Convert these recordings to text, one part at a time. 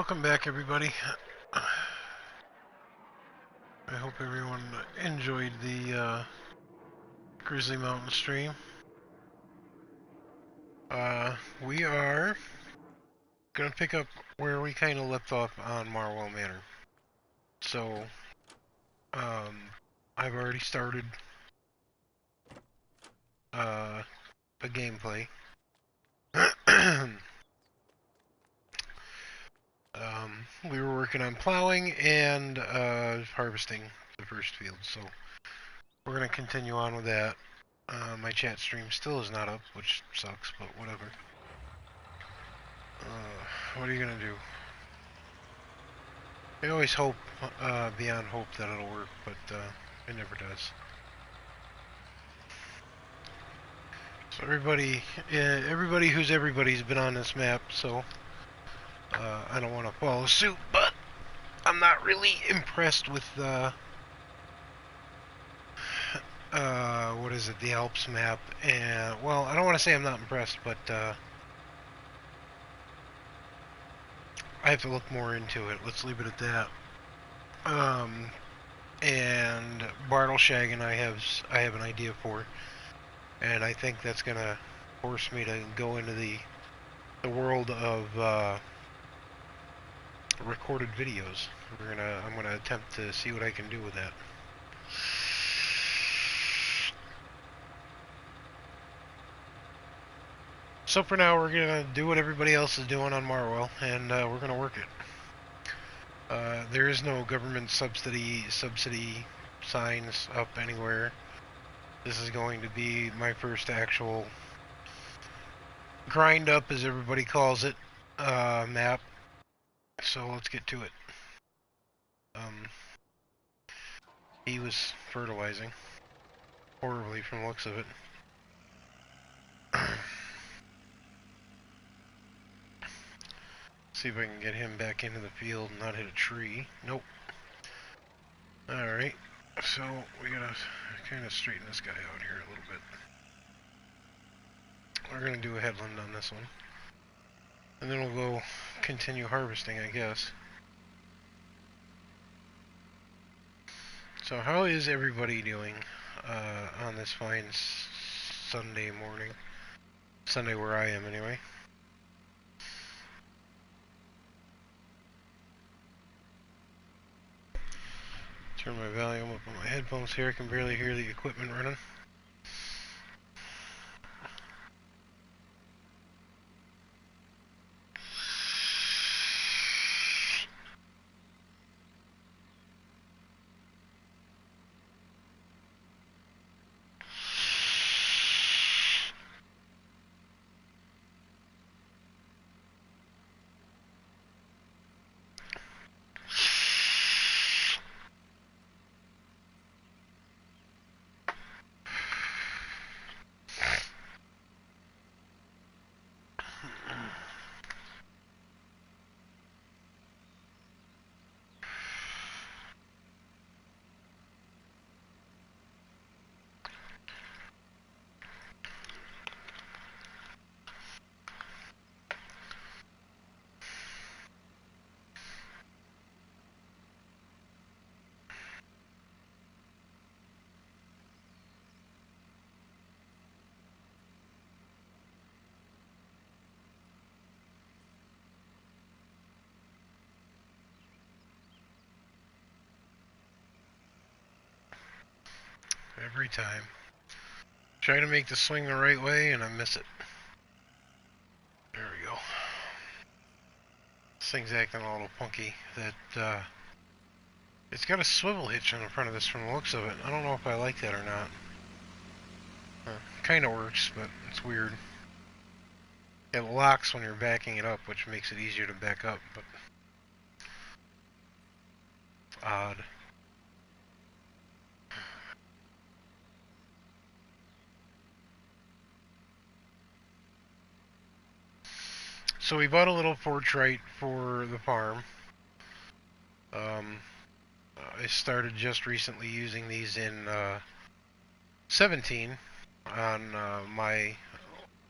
Welcome back, everybody. I hope everyone enjoyed the Grizzly Mountain stream. We are going to pick up where we kind of left off on Marwell Manor. So, I've already started a gameplay. We were working on plowing and harvesting the first field, so we're going to continue on with that. My chat stream still is not up, which sucks, but whatever. What are you going to do? I always hope, beyond hope, that it'll work, but it never does. So everybody who's everybody's been on this map, so I don't want to follow suit, but I'm not really impressed with what is it, the Alps map, and, well, I don't want to say I'm not impressed, but I have to look more into it. Let's leave it at that. And Bartleshag and I have an idea for, and I think that's gonna force me to go into the world of recorded videos. I'm gonna attempt to see what I can do with that. So for now, we're gonna do what everybody else is doing on Marwell, and we're gonna work it. There is no government subsidy signs up anywhere. This is going to be my first actual grind up, as everybody calls it, map. So let's get to it. He was fertilizing horribly from the looks of it. See if I can get him back into the field and not hit a tree. Nope. Alright, so we gotta kind of straighten this guy out here a little bit. We're gonna do a headland on this one. And then we'll go continue harvesting, I guess. So how is everybody doing on this fine Sunday morning? Sunday where I am, anyway. Turn my volume up on my headphones here. I can barely hear the equipment running. Every time. Try to make the swing the right way and I miss it. There we go. This thing's acting a little funky. It's got a swivel hitch on the front of this from the looks of it. I don't know if I like that or not. Kinda works, but it's weird. It locks when you're backing it up, which makes it easier to back up, but it's odd. So we bought a little Fortrite for the farm. I started just recently using these in 17 on my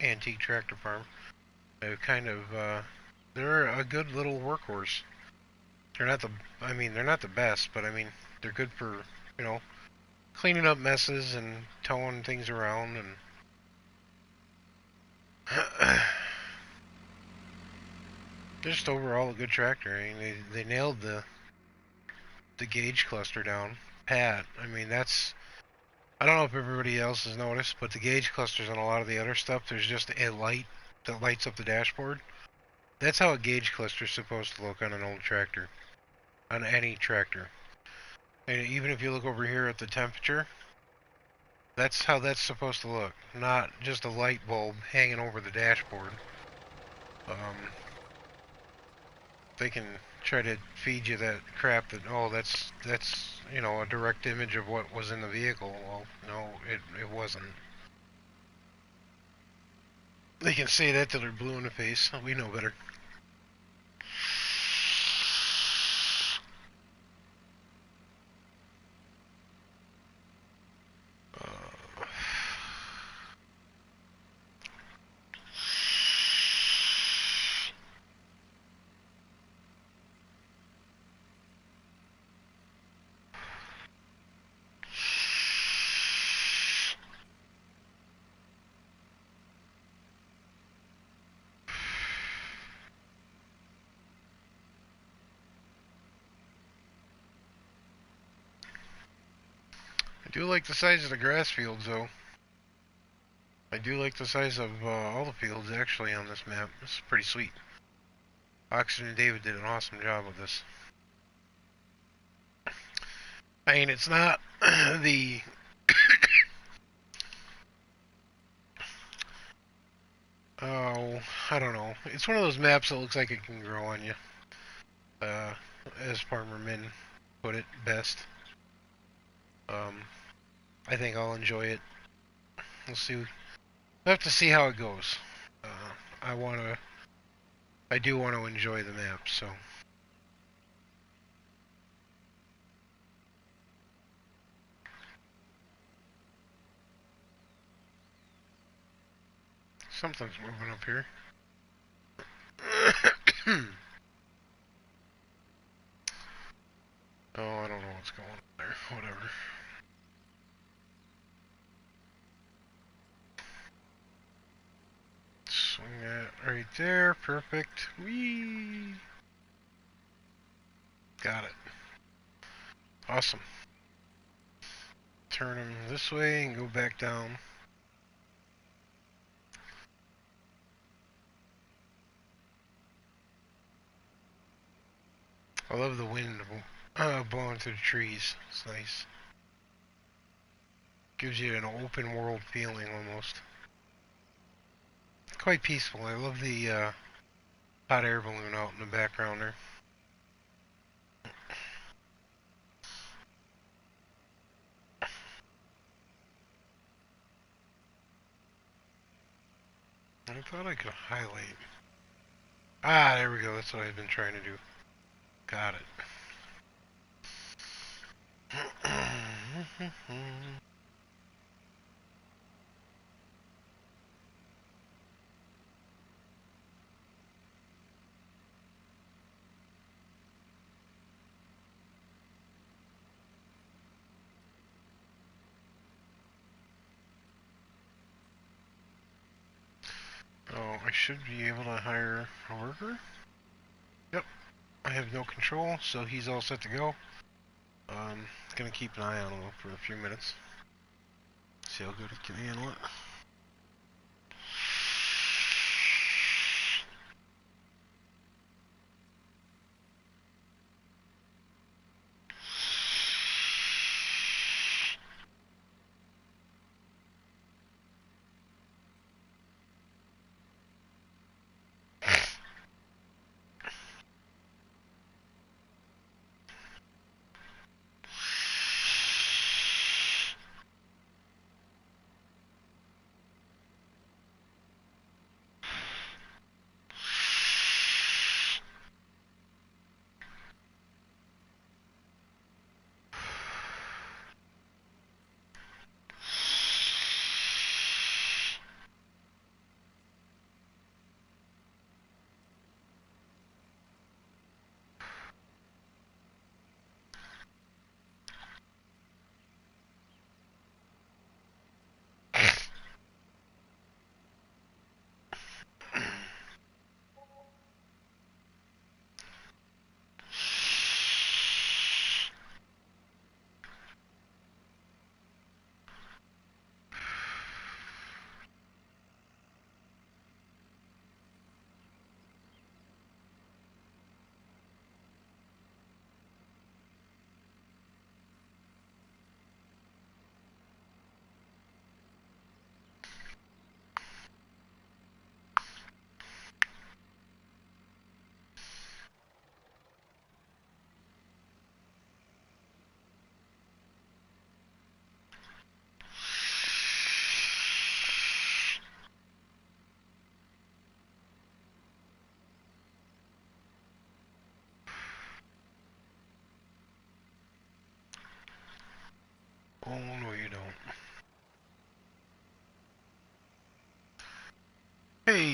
antique tractor farm. I've kind of They're a good little workhorse. They're not the, I mean, they're not the best, but I mean, they're good for, you know, cleaning up messes and towing things around and just overall a good tractor. I mean, they nailed the gauge cluster down pat. I mean, that's, I don't know if everybody else has noticed, but the gauge clusters on a lot of the other stuff, there's just a light that lights up the dashboard. That's how a gauge cluster is supposed to look on an old tractor, on any tractor. And even if you look over here at the temperature, that's how that's supposed to look, not just a light bulb hanging over the dashboard. They can try to feed you that crap that, oh, that's you know, a direct image of what was in the vehicle. Well, no, it wasn't. They can say that till they're blue in the face. We know better. I do like the size of the grass fields, though. I do like the size of all the fields, actually, on this map. This is pretty sweet. Oxford and David did an awesome job with this. I mean, it's not the... oh, I don't know. It's one of those maps that looks like it can grow on you. As Farmer Minn put it best. I think I'll enjoy it. We'll see. We'll have to see how it goes. I do want to enjoy the map, so. Something's moving up here. Oh, I don't know what's going on there. Whatever. Swing that right there. Perfect. Whee! Got it. Awesome. Turn him this way and go back down. I love the wind blowing through the trees. It's nice. Gives you an open world feeling almost. Quite peaceful. I love the hot air balloon out in the background there. I thought I could highlight. Ah, there we go. That's what I've been trying to do. Got it. Oh, I should be able to hire a worker. Yep. I have no control, so he's all set to go. Gonna keep an eye on him for a few minutes. See how good he can handle it.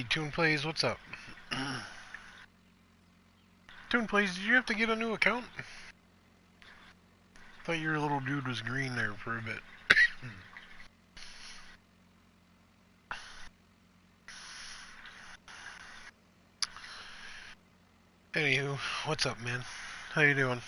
Toon Plays, what's up? Toon Plays, did you have to get a new account? Thought your little dude was green there for a bit. Anywho, what's up, man? How you doing?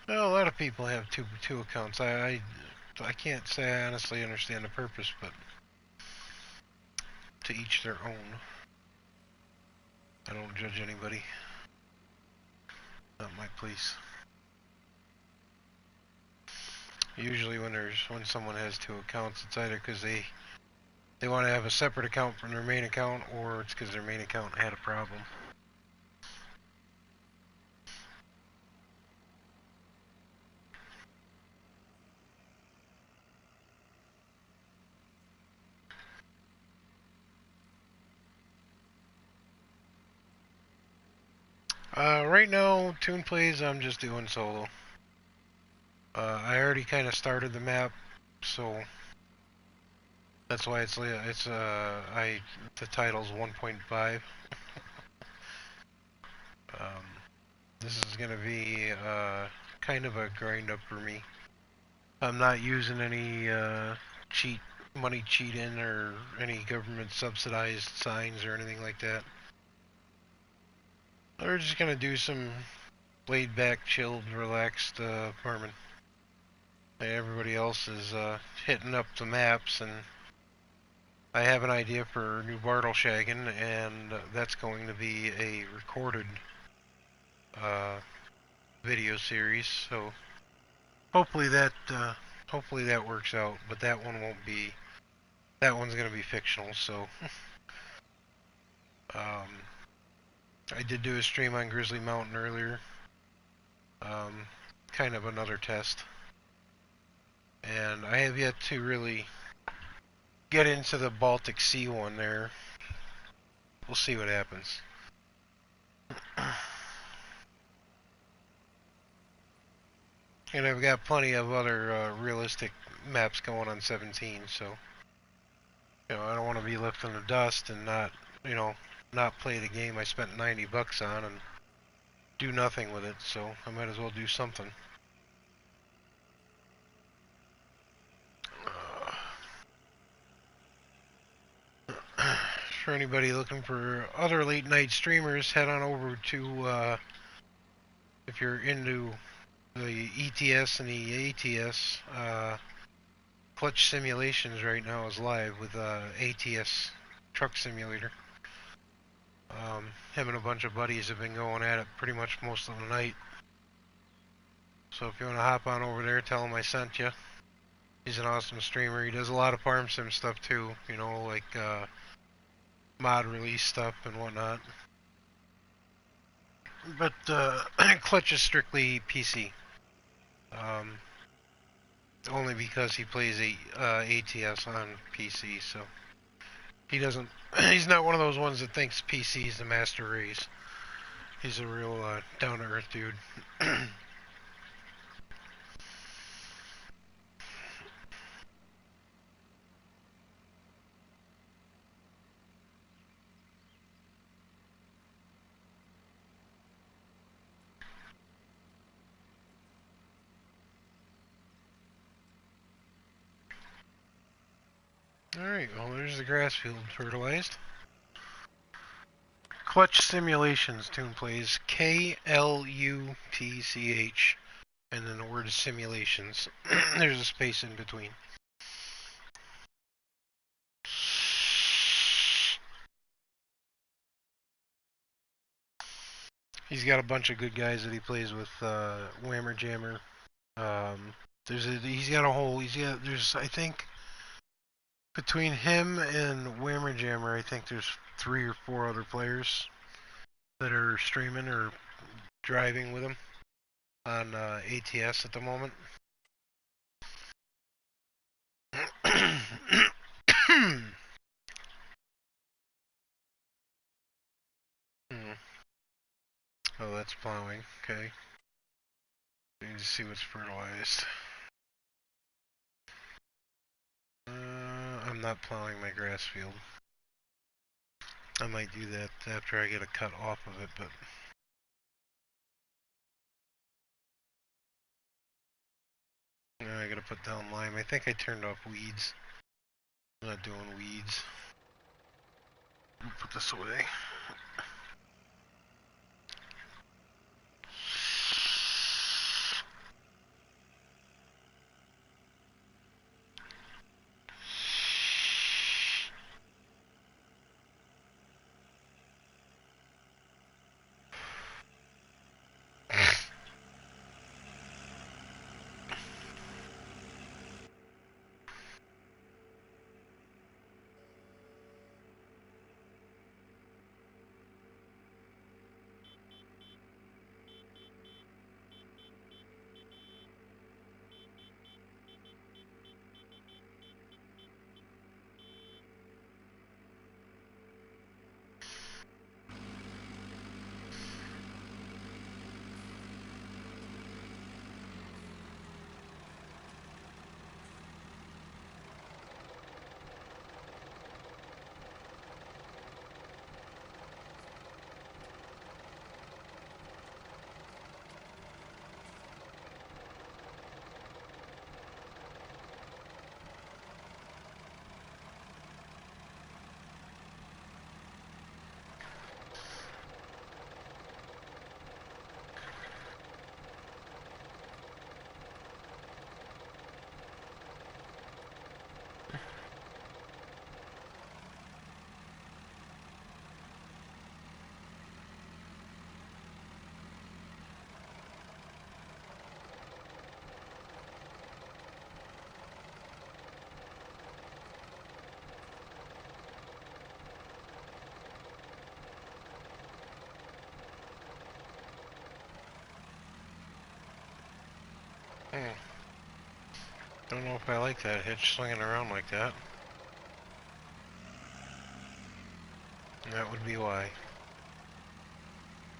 Well, a lot of people have two accounts. I can't say I honestly understand the purpose, but to each their own. I don't judge anybody. Not my place. Usually when someone has two accounts, it's either because they want to have a separate account from their main account, or it's because their main account had a problem. Right now, Toon Plays, I'm just doing solo. I already kind of started the map, so that's why the title's 1.5. This is gonna be kind of a grind up for me. I'm not using any money cheating or any government subsidized signs or anything like that. We're just gonna do some laid back, chilled, relaxed farming. Everybody else is hitting up the maps, and I have an idea for new Bartle shagging, and that's going to be a recorded video series. So hopefully that works out. But that one won't be. That one's gonna be fictional. So I did do a stream on Grizzly Mountain earlier. Kind of another test. And I have yet to really get into the Baltic Sea one there. We'll see what happens. And I've got plenty of other realistic maps going on 17, so I don't want to be left in the dust and not play the game I spent $90 on and do nothing with it, so I might as well do something. For anybody looking for other late night streamers, head on over to, if you're into the ETS and the ATS, Klutch Simulations right now is live with ATS Truck Simulator. Him and a bunch of buddies have been going at it pretty much most of the night. So if you want to hop on over there, tell him I sent you. He's an awesome streamer. He does a lot of farm sim stuff too, like mod release stuff and whatnot. But Klutch is strictly PC. Only because he plays ATS on PC, so he's not one of those ones that thinks PC is the master race. He's a real down-to-earth dude. Alright, well there's the grass field fertilized. Klutch Simulations, Toon Plays, KLUTCH, and then the word simulations. There's a space in between. He's got a bunch of good guys that he plays with, Whammer Jammer. There's I think Between him and Whammer Jammer, I think there's 3 or 4 other players that are streaming or driving with him on ATS at the moment. Oh, that's plowing. Okay. Need to see what's fertilized. I'm not plowing my grass field. I might do that after I get a cut off of it, but I gotta put down lime. I think I turned off weeds. I'm not doing weeds. I'll put this away. Don't know if I like that hitch swinging around like that. That would be why.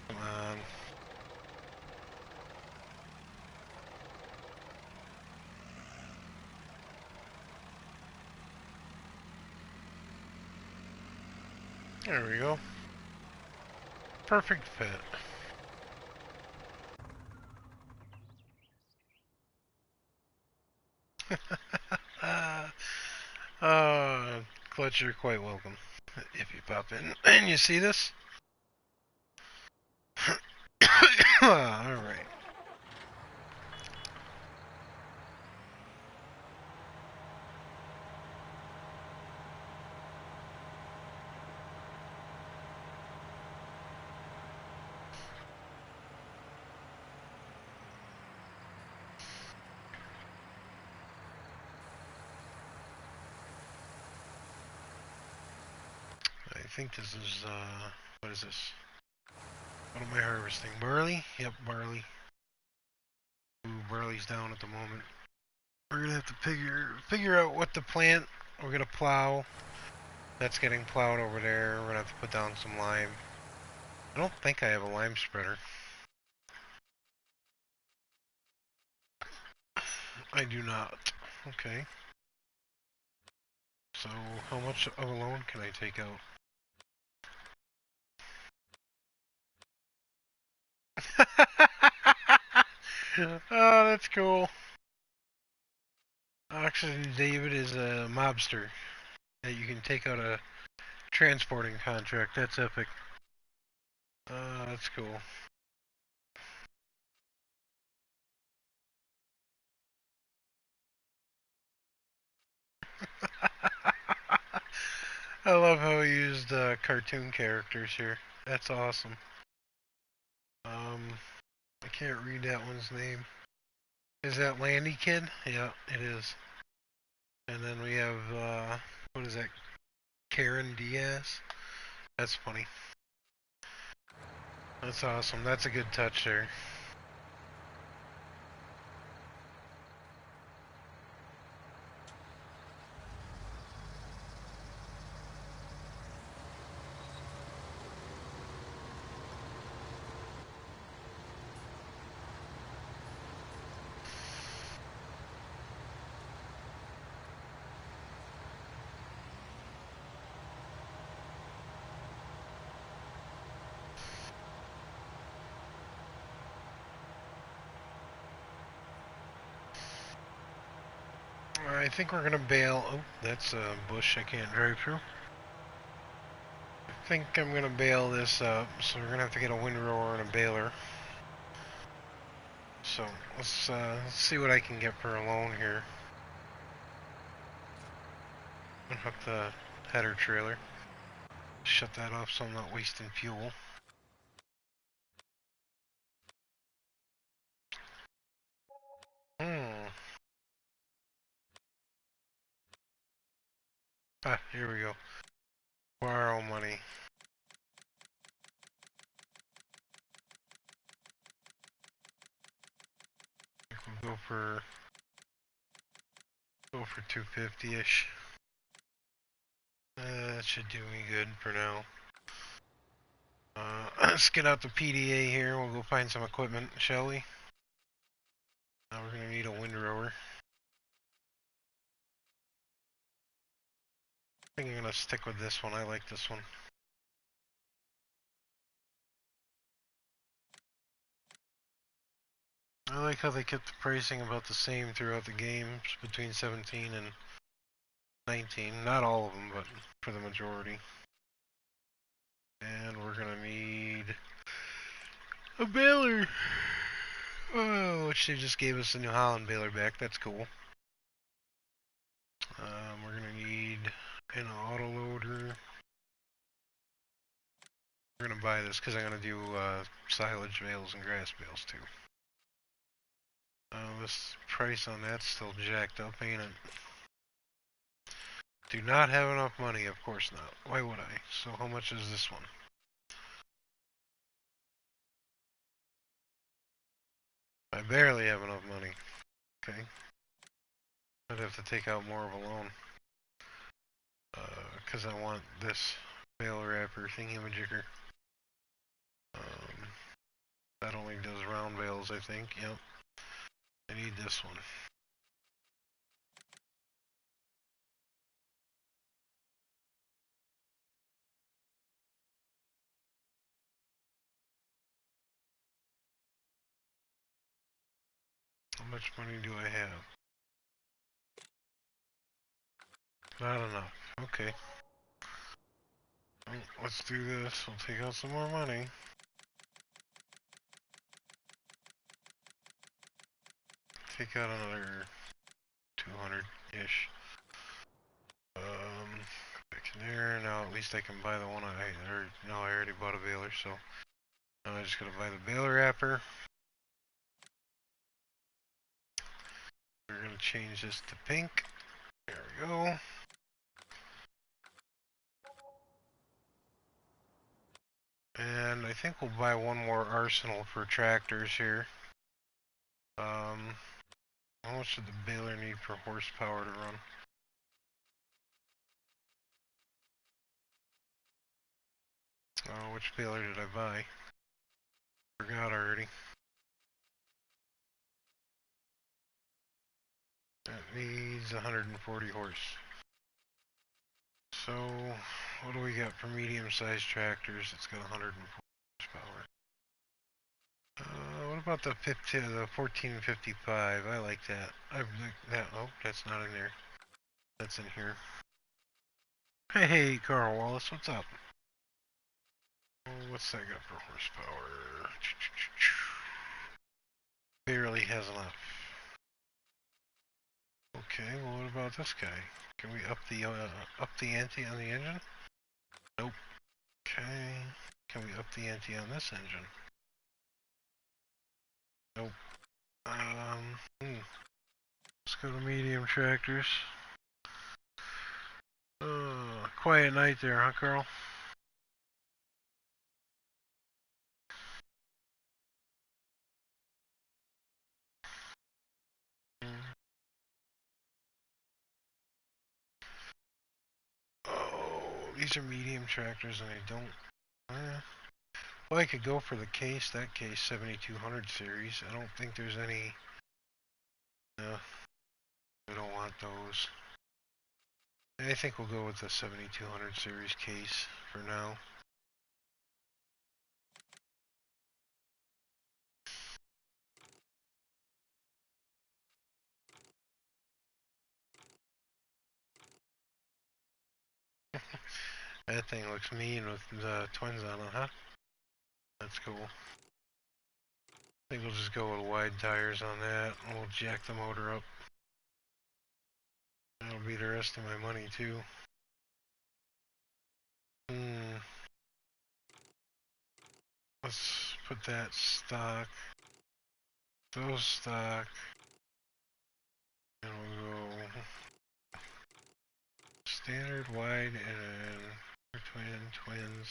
Come on. There we go. Perfect fit. Klutch, you're quite welcome. If you pop in and you see this. Alright. I think this is, what is this? What am I harvesting? Barley? Yep, barley. Ooh, barley's down at the moment. We're gonna have to figure out what to plant. We're gonna plow. That's getting plowed over there. We're gonna have to put down some lime. I don't think I have a lime spreader. I do not. Okay. So, how much of a loan can I take out? Oh, that's cool. Oxygen David is a mobster that you can take out a transporting contract. That's epic. That's cool. I love how he used cartoon characters here. That's awesome. I can't read that one's name. Is that Landy Kid? Yeah, it is. And then we have What is that? Karen Diaz? That's funny. That's awesome. That's a good touch there. I think we're gonna bail. Oh, that's a bush I can't drive through. I think I'm gonna bail this up, so we're gonna have to get a windrower and a baler. So let's see what I can get for a loan here. Unhook the header trailer. Shut that off so I'm not wasting fuel. Ah, here we go. Borrow money. We'll go for 250-ish. That should do me good for now. Let's get out the PDA here. We'll go find some equipment, shall we? Now we're gonna need a windrower. I think I'm gonna stick with this one. I like this one. I like how they kept the pricing about the same throughout the games between 17 and 19. Not all of them, but for the majority. And we're gonna need a baler. Oh, which they just gave us the New Holland baler back. That's cool. We're gonna need an autoloader. We're gonna buy this because I'm gonna do silage bales and grass bales too. This price on that's still jacked up, ain't it? Do not have enough money, of course not. Why would I? So how much is this one? I barely have enough money. Okay. I'd have to take out more of a loan. Because I want this bale wrapper thingy-majigger. That only does round bales, I think. Yep. I need this one. How much money do I have? Not enough. Okay. Well, let's do this. We'll take out some more money. Take out another 200-ish. Back in there. Now at least I can buy the one no, I already bought a baler, so now I just gotta buy the baler wrapper. We're gonna change this to pink. There we go. And I think we'll buy one more arsenal for tractors here. How much did the baler need for horsepower to run? Which baler did I buy? Forgot already. That needs 140 horse. So, what do we got for medium-sized tractors? It's got 140 horsepower. What about the 1455? I like that. Oh, that's not in there. That's in here. Hey, Carl Wallace, what's up? What's that got for horsepower? Barely has enough. Okay, well, what about this guy? Can we up the ante on the engine? Nope. Okay. Can we up the ante on this engine? Nope. Let's go to medium tractors. quiet night there, huh, Carl? Oh, these are medium tractors, and I don't. Well, I could go for the case. That case 7200 series. I don't think there's any. No, I don't want those. I think we'll go with the 7200 series case for now. That thing looks mean with the twins on it, huh? That's cool. I think we'll just go with wide tires on that, and we'll jack the motor up. That'll be the rest of my money, too. Let's put that stock. Those stock. And we'll go standard, wide, and twins.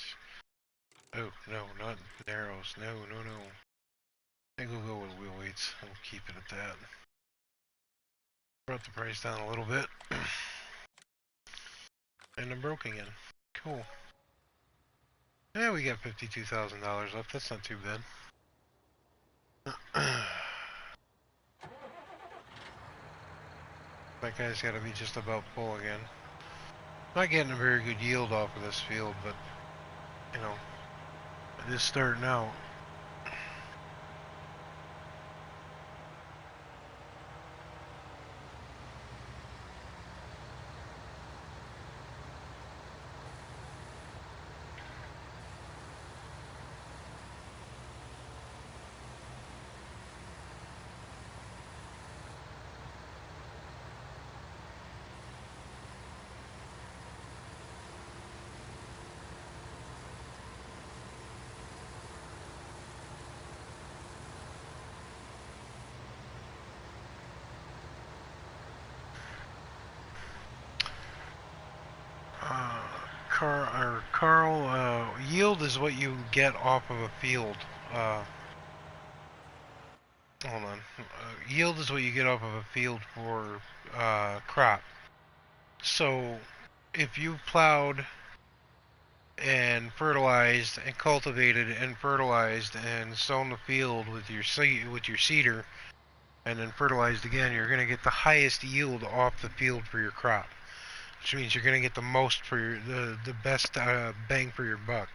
Oh, no, not narrows. No. I think we'll go with wheel weights. We'll keep it at that. Brought the price down a little bit. And I'm broke again. Cool. Yeah, we got $52,000 left. That's not too bad. That guy's got to be just about full again. Not getting a very good yield off of this field, but, you know, it is starting out. Carl, yield is what you get off of a field. Hold on. Yield is what you get off of a field for crop. So, if you plowed and fertilized and cultivated and fertilized and sown the field with your seeder, and then fertilized again, you're going to get the highest yield off the field for your crop. Which means you're going to get the most for the best bang for your buck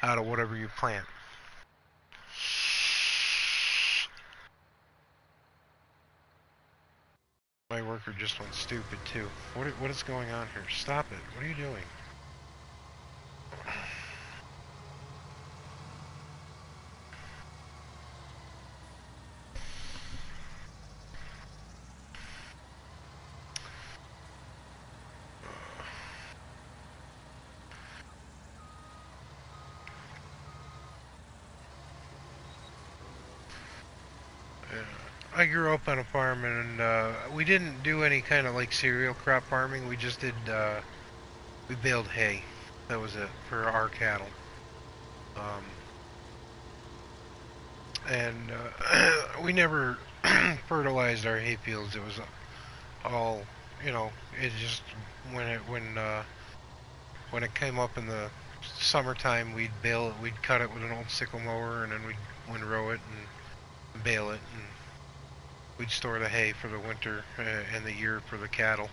out of whatever you plant. My worker just went stupid too. What is going on here? Stop it. What are you doing? I grew up on a farm, and we didn't do any kind of like cereal crop farming. We just did, we baled hay. That was it for our cattle. And we never fertilized our hay fields. It was all, you know, it just when it came up in the summertime, we'd bale it. We'd cut it with an old sickle mower, and then we'd windrow it and bale it, and we'd store the hay for the winter and the year for the cattle.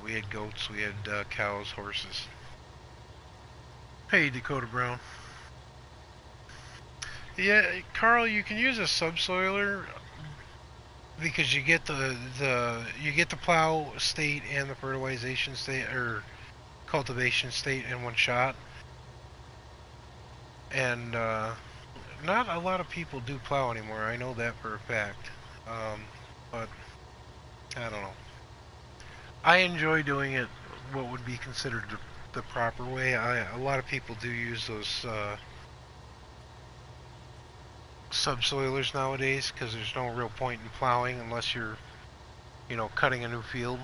We had goats, we had cows, horses. Hey, Dakota Brown. Yeah, Carl, you can use a subsoiler because you get the plow state and the fertilization state or cultivation state in one shot. And not a lot of people do plow anymore. I know that for a fact. But I don't know. I enjoy doing it what would be considered the proper way. A lot of people do use those subsoilers nowadays because there's no real point in plowing unless you're, you know, cutting a new field.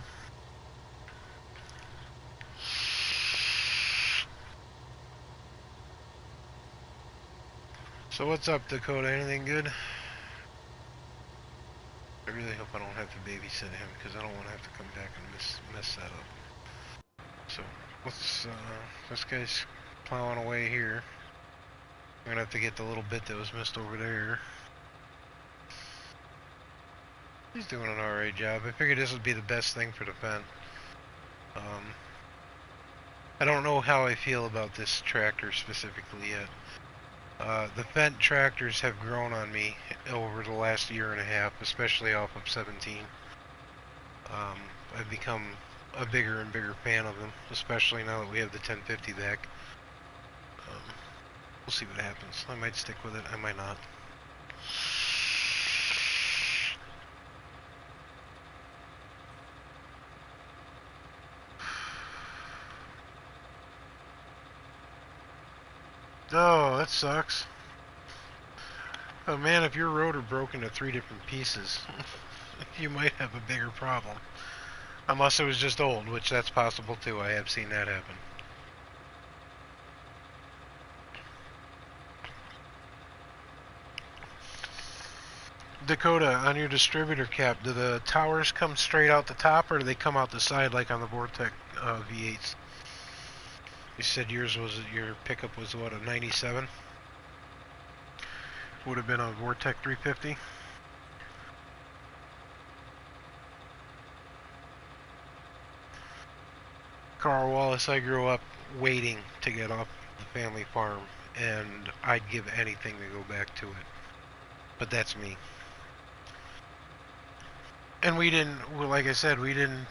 So what's up, Dakota? Anything good? I really hope I don't have to babysit him because I don't want to have to come back and mess that up. So let's this guy's plowing away here. I'm gonna have to get the little bit that was missed over there. He's doing an alright job. I figured this would be the best thing for the pen. I don't know how I feel about this tractor specifically yet. The Fendt tractors have grown on me over the last year and a half, especially off of 17. I've become a bigger and bigger fan of them, especially now that we have the 1050 back. We'll see what happens. I might stick with it, I might not. Oh, that sucks. Oh man, if your rotor broke into 3 different pieces, you might have a bigger problem. Unless it was just old, which that's possible too. I have seen that happen. Dakota, on your distributor cap, do the towers come straight out the top or do they come out the side like on the Vortec V8s? You said your pickup was what, a 97? Would have been a Vortec 350? Carl Wallace, I grew up waiting to get off the family farm, and I'd give anything to go back to it. But that's me. And we didn't, well, like I said, we didn't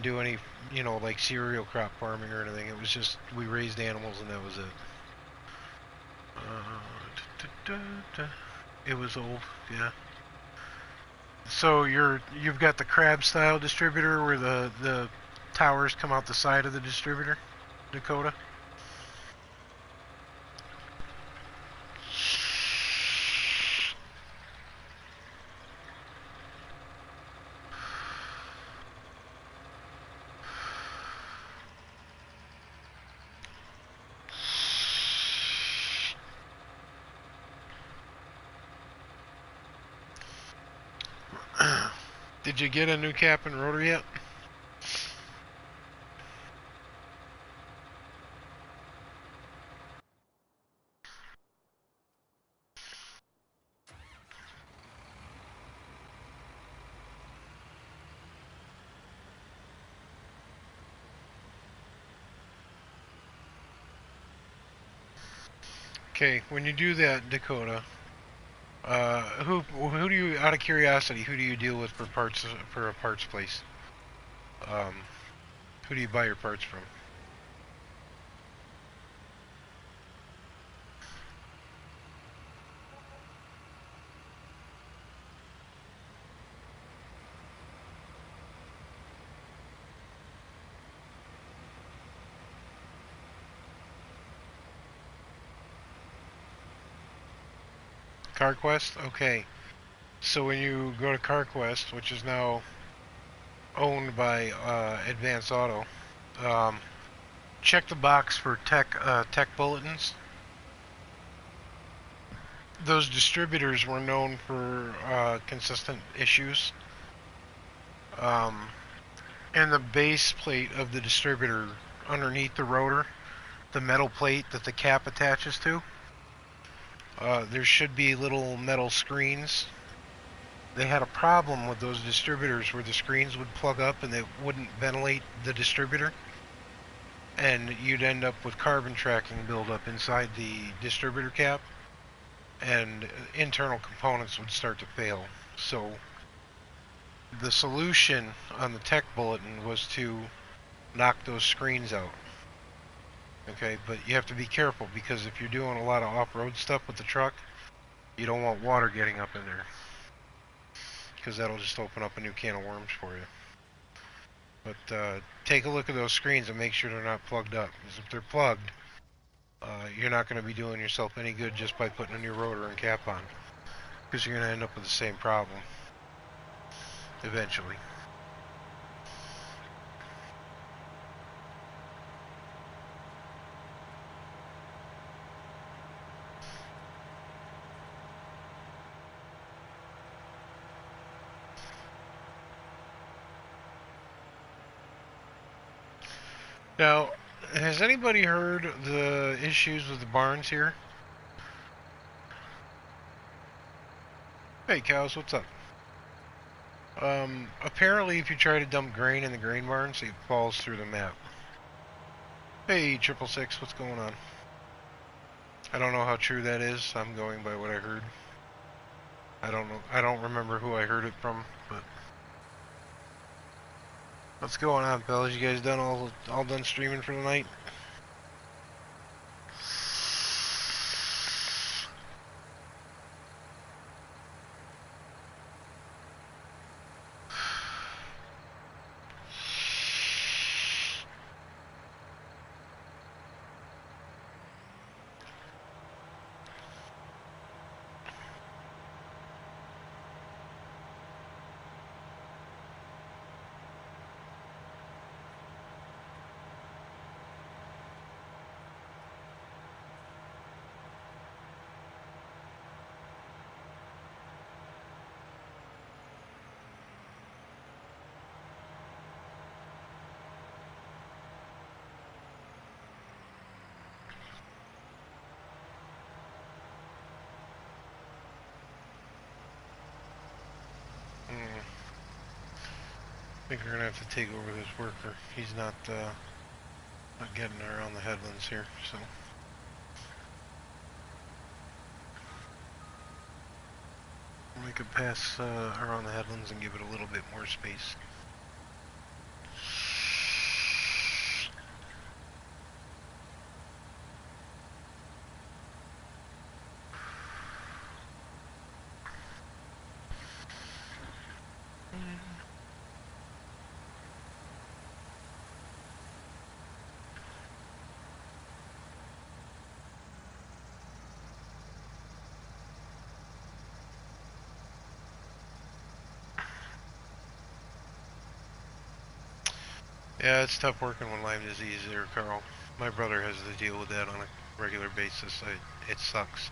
do any, you know, like cereal crop farming or anything. It was just, we raised animals and that was it. It was old, yeah. So you've got the crab style distributor where the towers come out the side of the distributor, Dakota? Did you get a new cap and rotor yet? Okay, when you do that, Dakota, who do you, out of curiosity, who do you deal with for parts, for a parts place? Who do you buy your parts from? CarQuest? Okay. So when you go to CarQuest, which is now owned by Advance Auto, check the box for tech bulletins. Those distributors were known for consistent issues. And the base plate of the distributor underneath the rotor, the metal plate that the cap attaches to, there should be little metal screens. They had a problem with those distributors where the screens would plug up and they wouldn't ventilate the distributor. And you'd end up with carbon tracking buildup inside the distributor cap. And internal components would start to fail. So the solution on the tech bulletin was to knock those screens out. Okay, but you have to be careful because if you're doing a lot of off-road stuff with the truck, you don't want water getting up in there because that'll just open up a new can of worms for you. But take a look at those screens and make sure they're not plugged up, because if they're plugged, you're not going to be doing yourself any good just by putting a new rotor and cap on, because you're going to end up with the same problem eventually. Now, has anybody heard the issues with the barns here? Hey, cows, what's up? Apparently if you try to dump grain in the grain barns, it falls through the map. Hey, 666, what's going on? I don't know how true that is. I'm going by what I heard. I don't know. I don't remember who I heard it from, but what's going on, fellas? You guys done all done streaming for the night? I think we're gonna have to take over this worker. He's not getting around the headlands here, so. We could pass around the headlands and give it a little bit more space. Yeah, it's tough working with Lyme disease there, Carl. My brother has to deal with that on a regular basis. It sucks.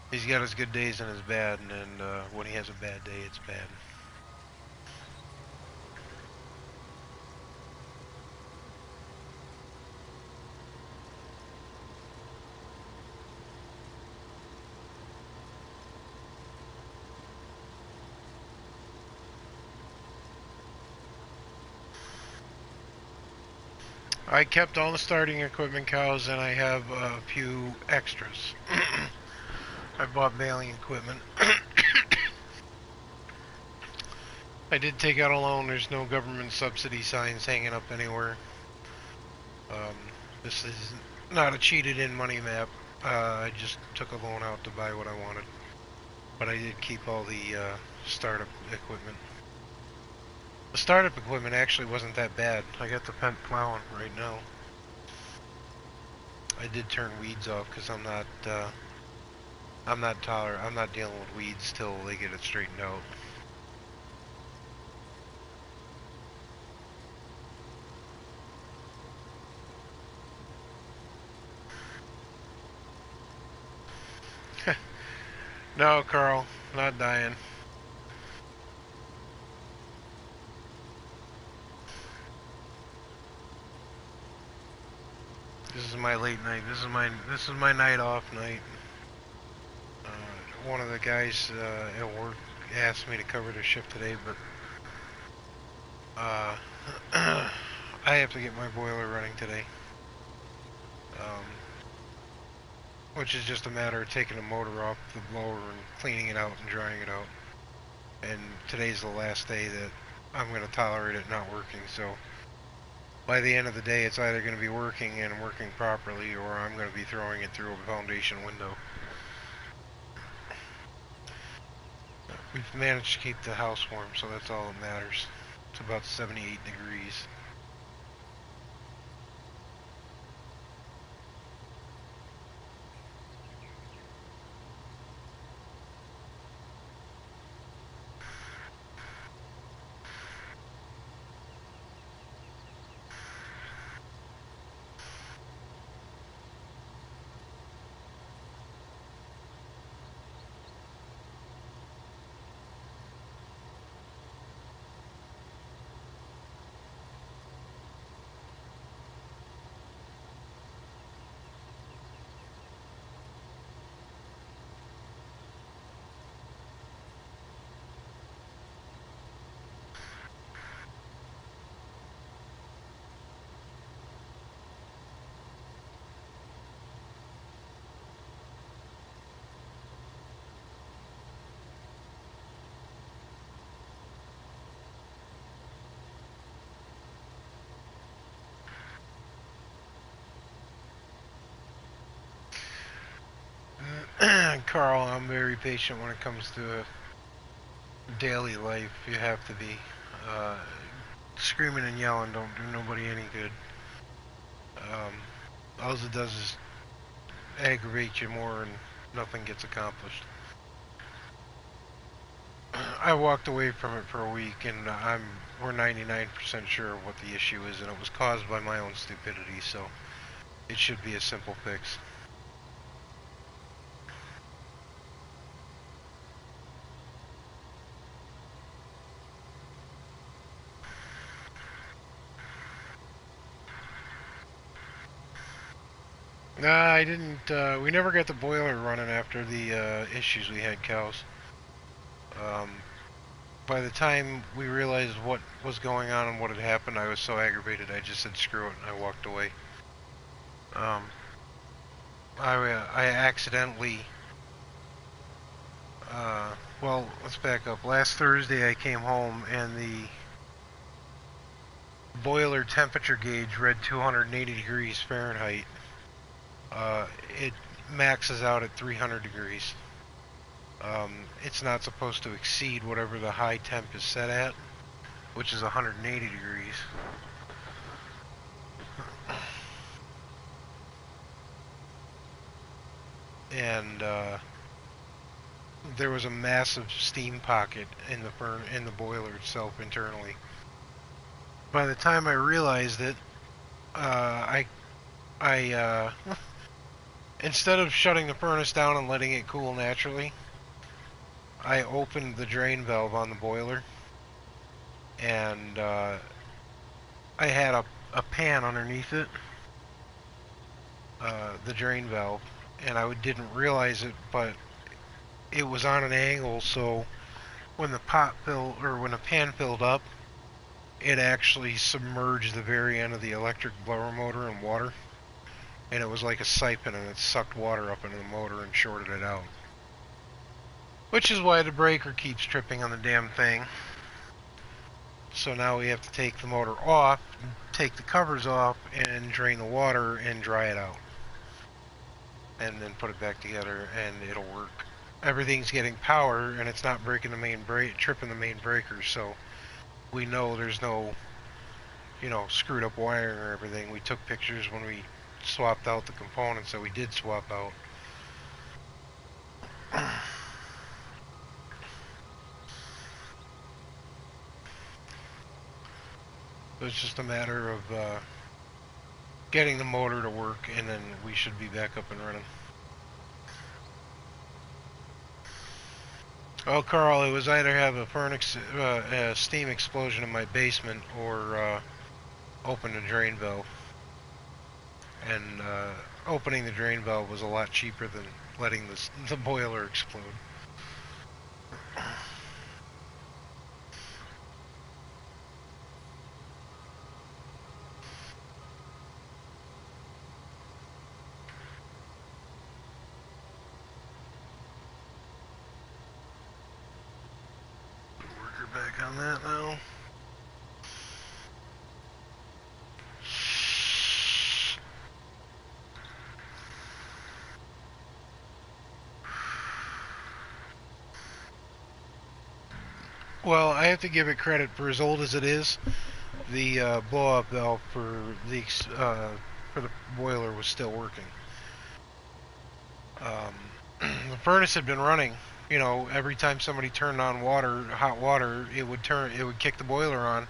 He's got his good days and his bad, and when he has a bad day, it's bad. I kept all the starting equipment, cows, and I have a few extras. I bought baling equipment. I did take out a loan. There's no government subsidy signs hanging up anywhere. This is not a cheated in money map. I just took a loan out to buy what I wanted. But I did keep all the startup equipment. The startup equipment actually wasn't that bad. I got the Pent plowing right now. I did turn weeds off because I'm not dealing with weeds till they get it straightened out. No, Carl, not dying. This is my late night. This is my night off night. One of the guys at work asked me to cover their shift today, but I have to get my boiler running today. Which is just a matter of taking the motor off the blower and cleaning it out and drying it out. And today's the last day that I'm going to tolerate it not working, so by the end of the day it's either going to be working and working properly, or I'm going to be throwing it through a foundation window. We've managed to keep the house warm, so that's all that matters. It's about 78 degrees. Carl, I'm very patient when it comes to daily life. You have to be. Uh, Screaming and yelling don't do nobody any good. All it does is aggravate you more and nothing gets accomplished. I walked away from it for a week and we're 99% sure of what the issue is, and it was caused by my own stupidity, so it should be a simple fix. Nah, I didn't, we never got the boiler running after the issues we had, Cows. By the time we realized what was going on and what had happened, I was so aggravated I just said screw it and I walked away. I accidentally, well, let's back up. Last Thursday I came home and the boiler temperature gauge read 280 degrees Fahrenheit. It maxes out at 300 degrees. It's not supposed to exceed whatever the high temp is set at, which is 180 degrees. And there was a massive steam pocket in the boiler itself internally. By the time I realized it, I instead of shutting the furnace down and letting it cool naturally, I opened the drain valve on the boiler, and I had a pan underneath it, the drain valve, and I didn't realize it, but it was on an angle, so when the when the pan filled up, it actually submerged the very end of the electric blower motor in water, and it was like a siphon, and it sucked water up into the motor and shorted it out. Which is why the breaker keeps tripping on the damn thing. So now we have to take the motor off, take the covers off, and drain the water and dry it out. And then put it back together, and it'll work. Everything's getting power, and it's not breaking the main tripping the main breaker, so we know there's no, screwed up wiring or everything. We took pictures when we swapped out the components that we did swap out. It's just a matter of getting the motor to work, and then we should be back up and running. Oh, Carl, it was either have a steam explosion in my basement or open the drain valve. And opening the drain valve was a lot cheaper than letting the boiler explode. Worker back on that now. Well, I have to give it credit for as old as it is. The blow-up valve for the boiler was still working. The furnace had been running. Every time somebody turned on hot water, it would kick the boiler on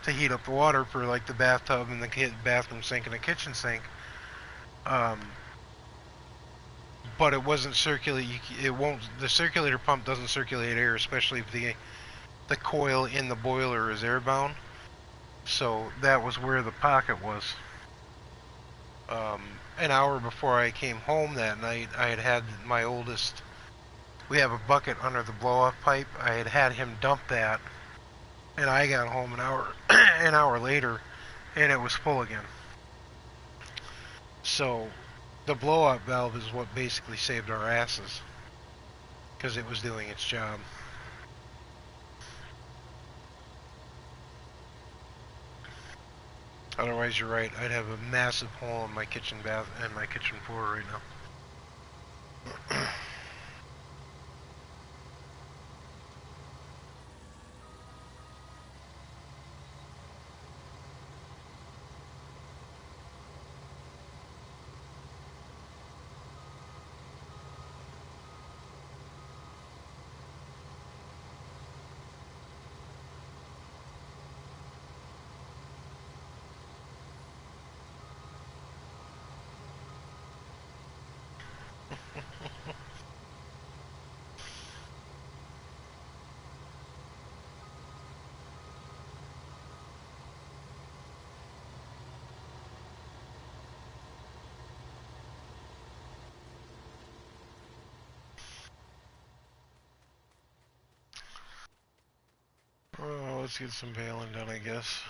to heat up the water for like the bathtub and the bathroom sink and the kitchen sink. But it wasn't circulate. The circulator pump doesn't circulate air, especially if the coil in the boiler is airbound. So that was where the pocket was. An hour before I came home that night, I had my oldest. We have a bucket under the blow-off pipe. I had him dump that, and I got home an hour later, and it was full again. So the blow-up valve is what basically saved our asses, because it was doing its job. Otherwise, you're right. I'd have a massive hole in my kitchen floor right now. let's get some baling done, I guess.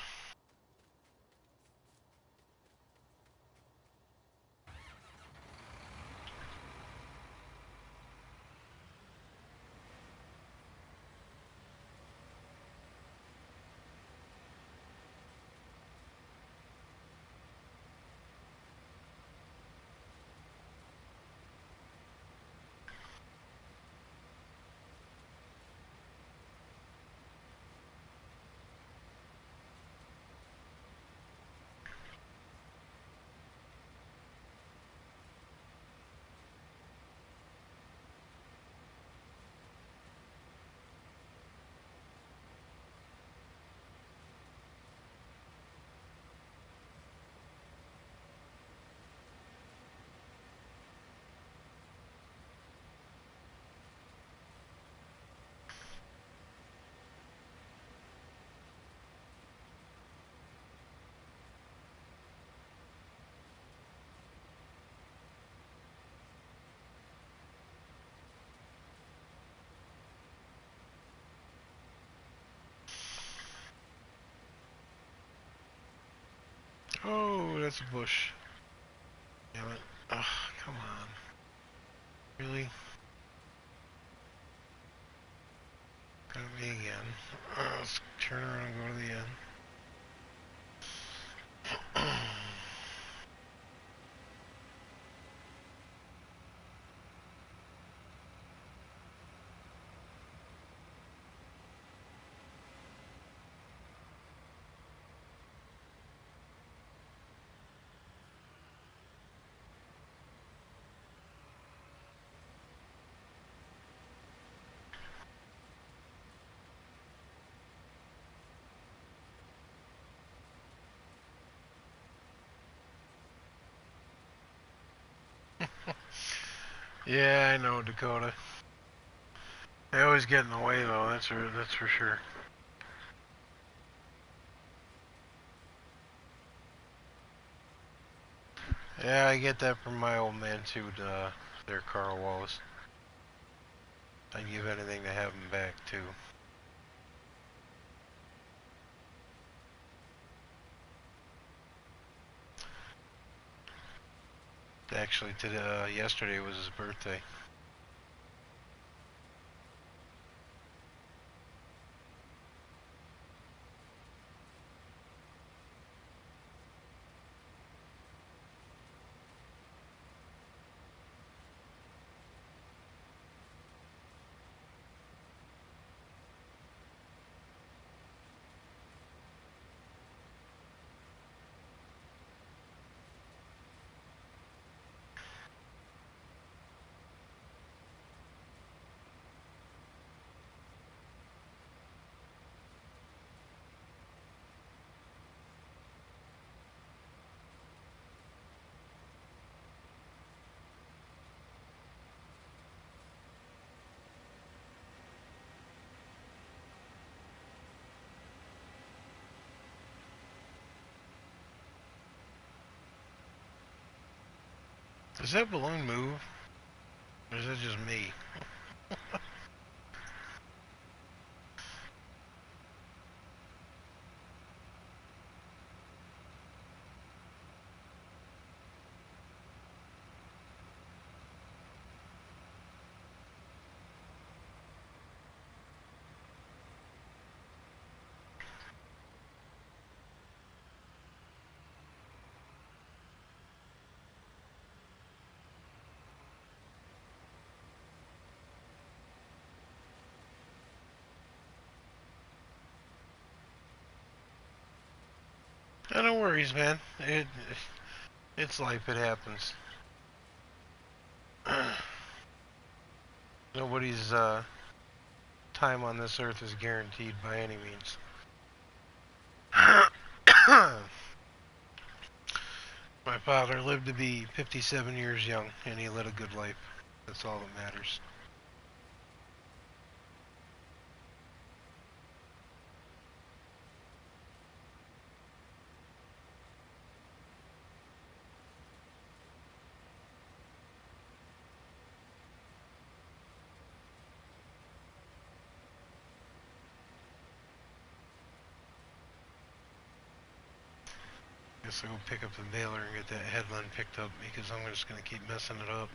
Oh, that's a bush. Damn it. Ugh, come on. Really? Got me again. Let's turn around and go to the end. Yeah, I know, Dakota. They always get in the way, though. That's for sure. Yeah, I get that from my old man too. There, Carl Wallace. I'd give anything to have him back too. Actually, yesterday was his birthday. Does that balloon move? Or is it just me? No worries, man. It's life. It happens. Nobody's time on this earth is guaranteed by any means. My father lived to be 57 years young, and he led a good life. That's all that matters. Guess I'll go pick up the baler and get that headland picked up because I'm just gonna keep messing it up.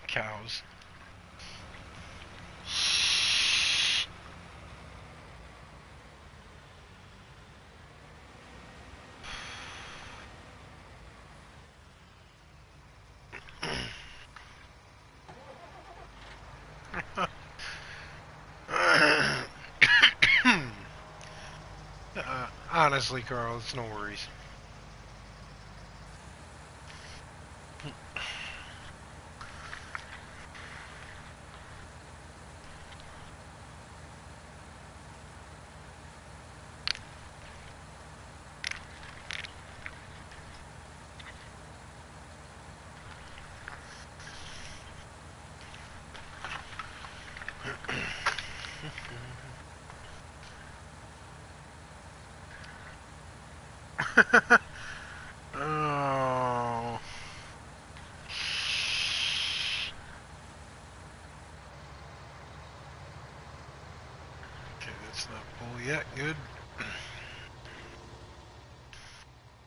Cows. Honestly, Carl, it's no worries. Oh. Okay, that's not full yet. Good.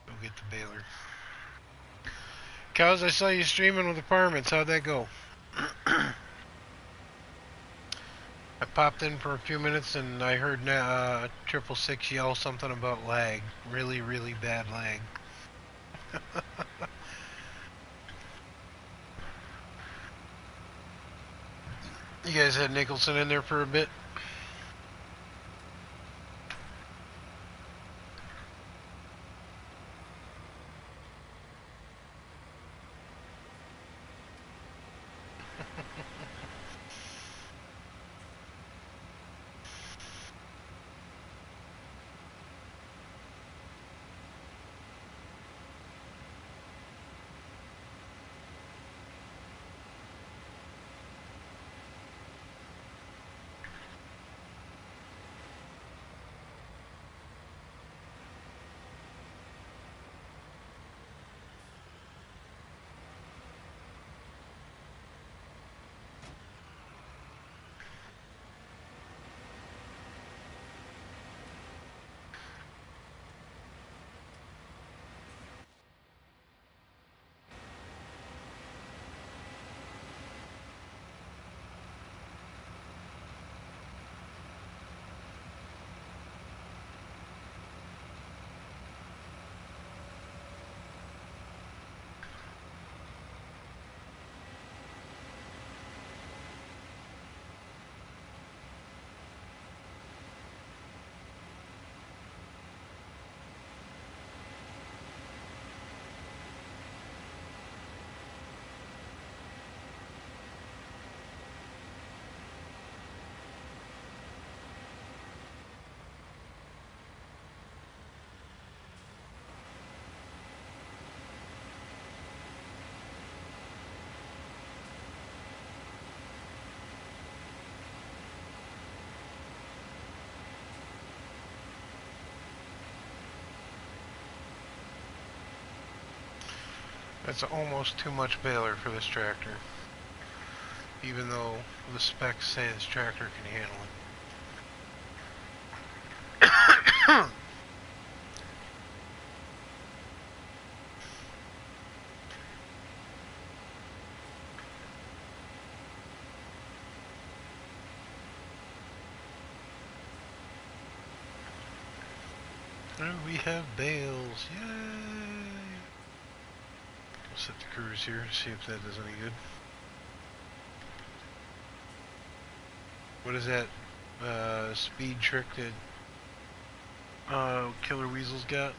Go get the baler. Cows, I saw you streaming with the Farmitts. How'd that go? I popped in for a few minutes and I heard 666 yell something about lag. Really, really bad lag. You guys had Nicholson in there for a bit? That's almost too much baler for this tractor. Even though the specs say this tractor can handle it. Oh, we have bales, yay! We'll set the cruise here, see if that does any good. What is that speed trick that Killer Weasel's got?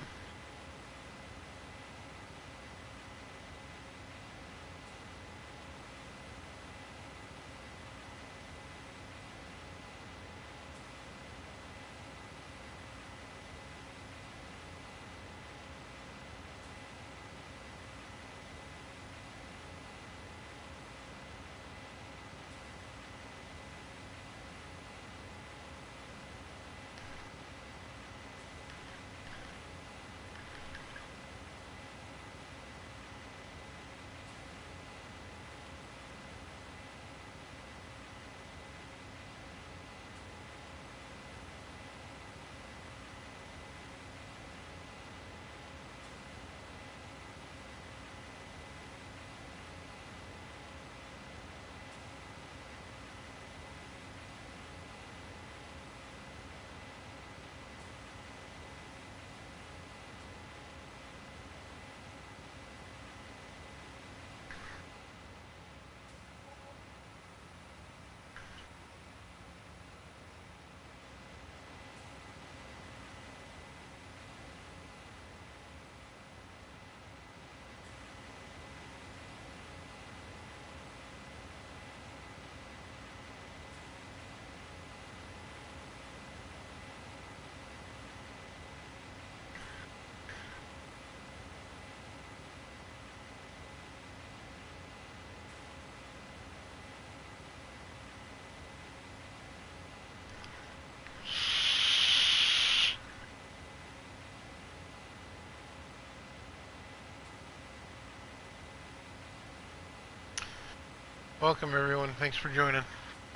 Welcome everyone. Thanks for joining.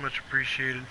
Much appreciated.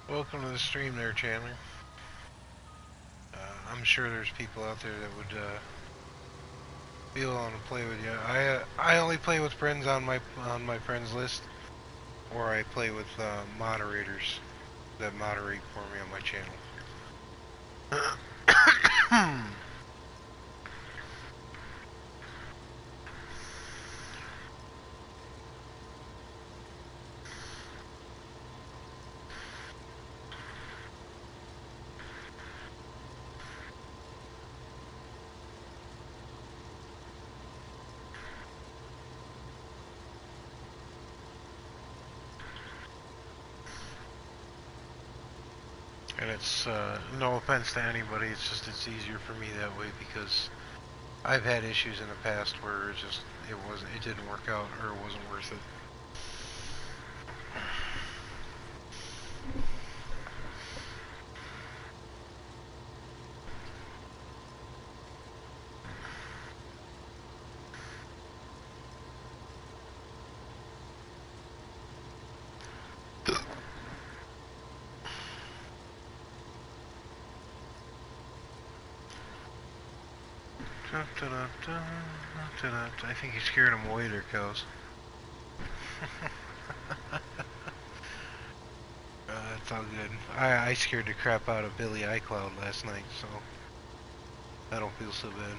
Welcome to the stream there, Chandler. I'm sure there's people out there that would be willing to play with you. I only play with friends on my friends list, or I play with moderators that moderate for me on my channel. And it's no offense to anybody, it's just it's easier for me that way because I've had issues in the past where it didn't work out or it wasn't worth it. I think you scared him away there, Cows. It's all good. I scared the crap out of Billy iCloud last night, so I don't feel so bad.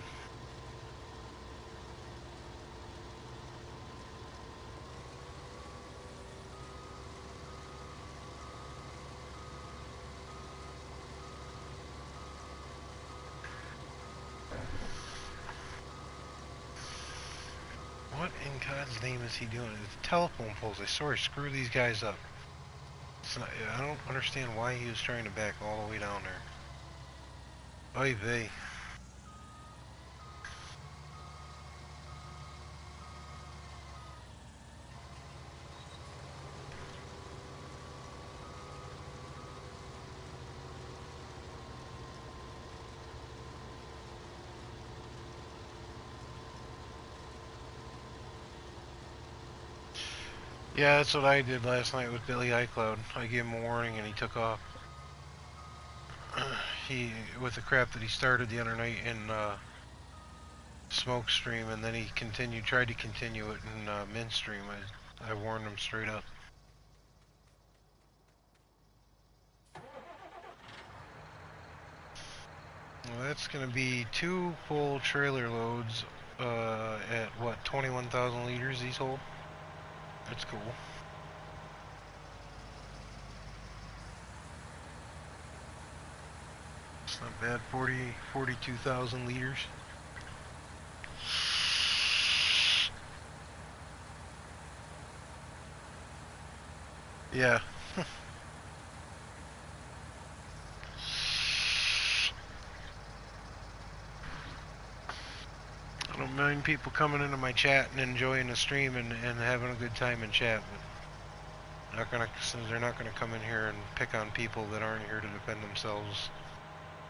What in God's name is he doing? The telephone poles. I swear, screw these guys up. I don't understand why he was trying to back all the way down there. Oy vey. Yeah, that's what I did last night with Billy iCloud. I gave him a warning and he took off. With the crap that he started the other night in Smoke stream, and then he tried to continue it in Minn stream. I warned him straight up. Well, that's going to be 2 full trailer loads at what, 21,000 liters these hold? That's cool. It's not bad. 42,000 liters. Yeah. I don't mind people coming into my chat and enjoying the stream and having a good time in chat, but they're not gonna come in here and pick on people that aren't here to defend themselves.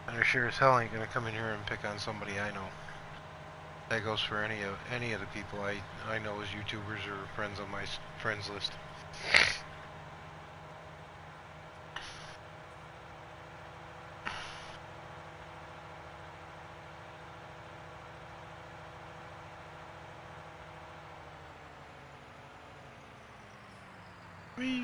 And I sure as hell ain't gonna come in here and pick on somebody I know. That goes for any of the people I know as YouTubers or friends on my friends list. Whee!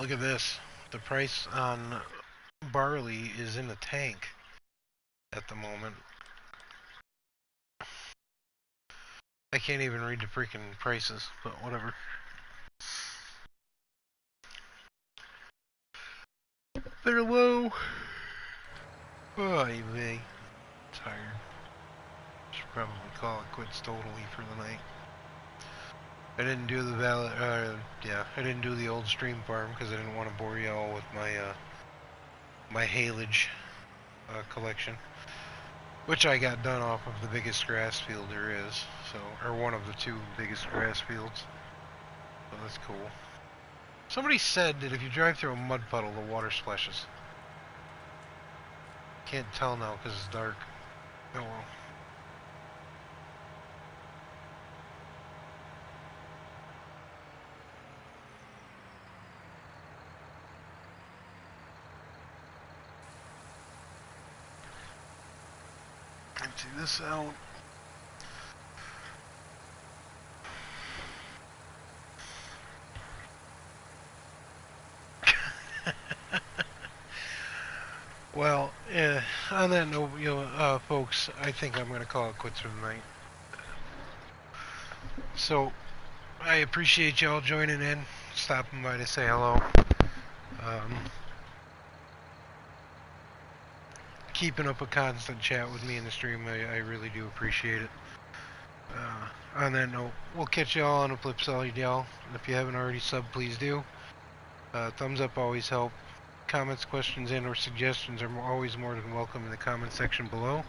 Look at this. The price on barley is in the tank at the moment. I can't even read the freaking prices, but whatever. They're low. Oh, me. Tired. Should probably call it quits totally for the night. I didn't do the I didn't do the old stream farm because I didn't want to bore y'all with my my haylage collection, which I got done off of the biggest grass field there is, so, or one of the two biggest grass fields. So that's cool. Somebody said that if you drive through a mud puddle, the water splashes. Can't tell now because it's dark. Oh well. Empty this out. Well, on that note, folks, I think I'm going to call it quits for the night. So, I appreciate y'all joining in, stopping by to say hello. Keeping up a constant chat with me in the stream, I really do appreciate it. On that note, we'll catch y'all on the flip side, y'all. If you haven't already subbed, please do. Thumbs up always help. Comments, questions, and or suggestions are always more than welcome in the comment section below.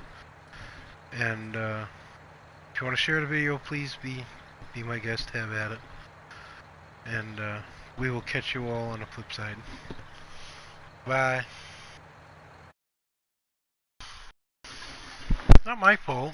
And if you want to share the video, please be my guest, have at it. And we will catch you all on the flip side. Bye. Not my fault.